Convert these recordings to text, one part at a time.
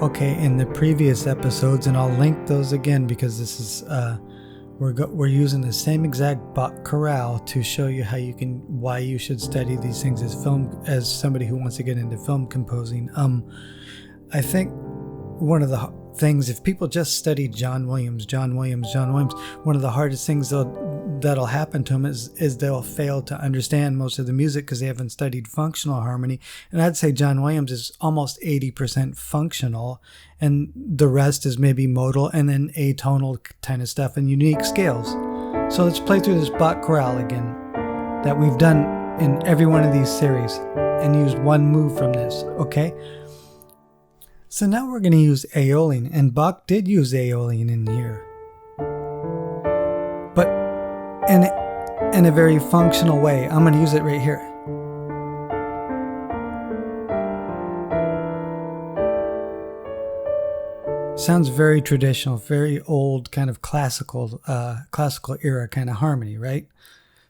okay, in the previous episodes, and I'll link those again because this is we're using the same exact Bach chorale to show you why you should study these things as somebody who wants to get into film composing. I think one of the things, if people just study John Williams, one of the hardest things that'll happen to them is they'll fail to understand most of the music because they haven't studied functional harmony. And I'd say John Williams is almost 80% functional, and the rest is maybe modal and then atonal kind of stuff and unique scales. So let's play through this Bach chorale again that we've done in every one of these series and use one move from this, okay? So now we're going to use Aeolian, and Bach did use Aeolian in here, but in a very functional way. I'm going to use it right here. Sounds very traditional, very old, kind of classical era kind of harmony, right?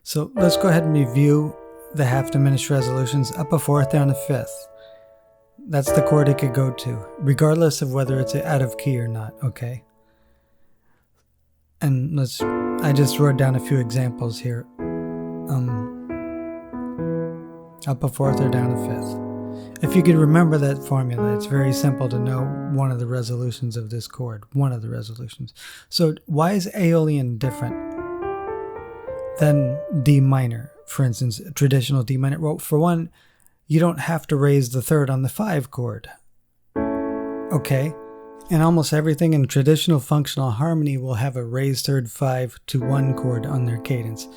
So let's go ahead and review the half diminished resolutions: up a fourth, down a fifth. That's the chord it could go to, regardless of whether it's out of key or not, okay? And I just wrote down a few examples here. Up a fourth or down a fifth. If you could remember that formula, it's very simple to know one of the resolutions of this chord, one of the resolutions. So why is Aeolian different than D minor, for instance, traditional D minor? Well, for one, you don't have to raise the third on the 5 chord. Okay? And almost everything in traditional functional harmony will have a raised third 5 to 1 chord on their cadence.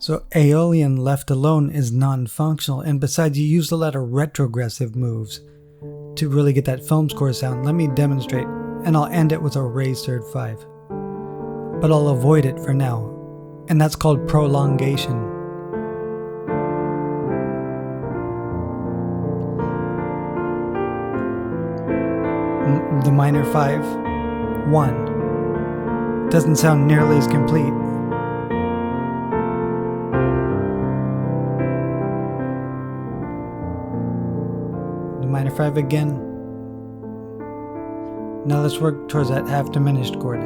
So Aeolian left alone is non-functional, and besides, you use a lot of retrogressive moves to really get that film score sound. Let me demonstrate, and I'll end it with a raised third 5. But I'll avoid it for now, and that's called prolongation. The minor 5, 1. Doesn't sound nearly as complete. The minor 5 again. Now let's work towards that half diminished chord.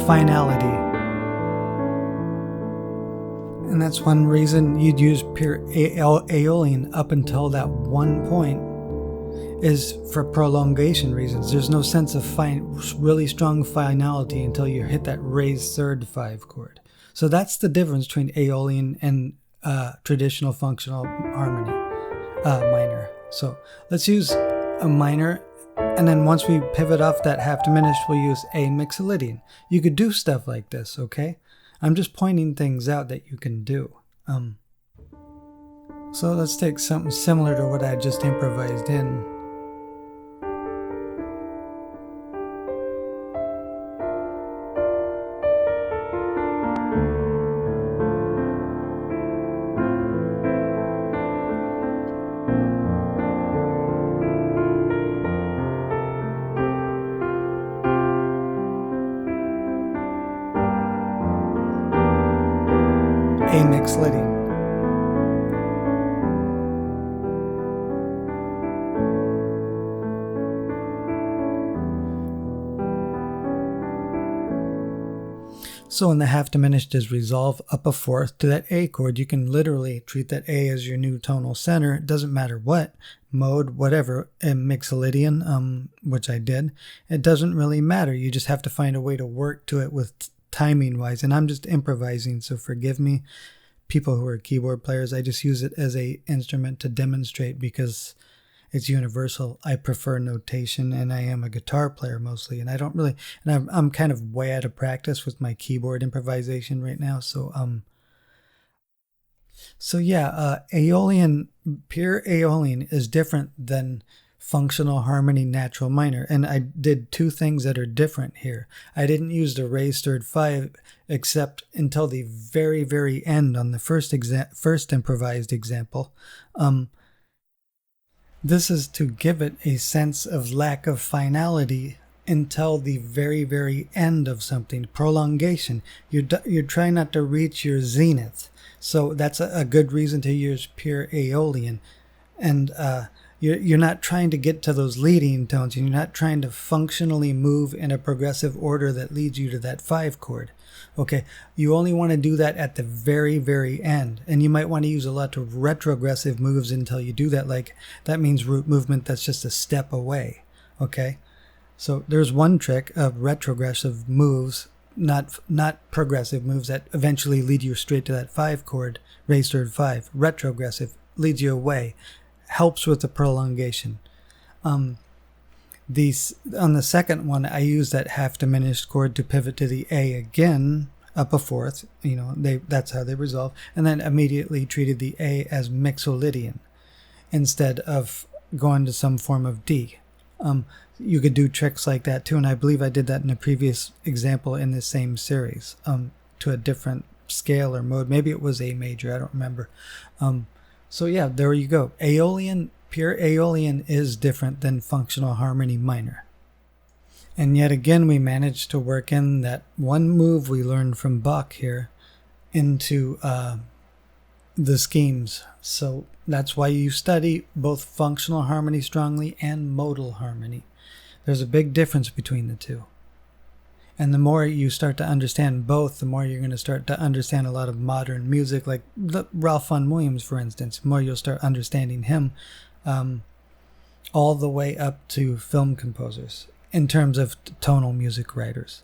Finality. And that's one reason you'd use pure Aeolian up until that one point, is for prolongation reasons. There's no sense of really strong finality until you hit that raised third 5 chord. So that's the difference between Aeolian and traditional functional harmony, minor. So let's use a minor, and then once we pivot off that half diminished, we'll use a mixolydian. You could do stuff like this, okay? I'm just pointing things out that you can do. So let's take something similar to what I just improvised in. A mixolydian. So when the half diminished is resolved up a fourth to that A chord, you can literally treat that A as your new tonal center. It doesn't matter what mode, whatever, a mixolydian, which I did. It doesn't really matter. You just have to find a way to work to it with timing wise, and I'm just improvising, so forgive me, people who are keyboard players. I just use it as a instrument to demonstrate because it's universal. I prefer notation, and I am a guitar player mostly, and I don't really, and I'm kind of way out of practice with my keyboard improvisation right now. So Aeolian, pure Aeolian is different than functional harmony natural minor, and I did two things that are different here. I didn't use the raised third 5 except until the very, very end on the first improvised example. This is to give it a sense of lack of finality until the very, very end of something. Prolongation. You're trying not to reach your zenith. So that's a good reason to use pure Aeolian. And You're not trying to get to those leading tones. You're not trying to functionally move in a progressive order that leads you to that 5 chord. Okay, you only want to do that at the very, very end. And you might want to use a lot of retrogressive moves until you do that. Like, that means root movement that's just a step away. Okay, so there's one trick of retrogressive moves, not progressive moves that eventually lead you straight to that 5 chord, raised third 5. Retrogressive leads you away, helps with the prolongation. On the second one, I used that half diminished chord to pivot to the A again, up a fourth. That's how they resolve, and then immediately treated the A as mixolydian instead of going to some form of D. You could do tricks like that too, and I believe I did that in a previous example in the same series, to a different scale or mode. Maybe it was A major, I don't remember. So yeah, there you go. Aeolian, pure Aeolian is different than functional harmony minor. And yet again, we managed to work in that one move we learned from Bach here into the schemes. So that's why you study both functional harmony strongly and modal harmony. There's a big difference between the two. And the more you start to understand both, the more you're going to start to understand a lot of modern music, like Ralph Vaughan Williams, for instance. The more you'll start understanding him, all the way up to film composers in terms of tonal music writers.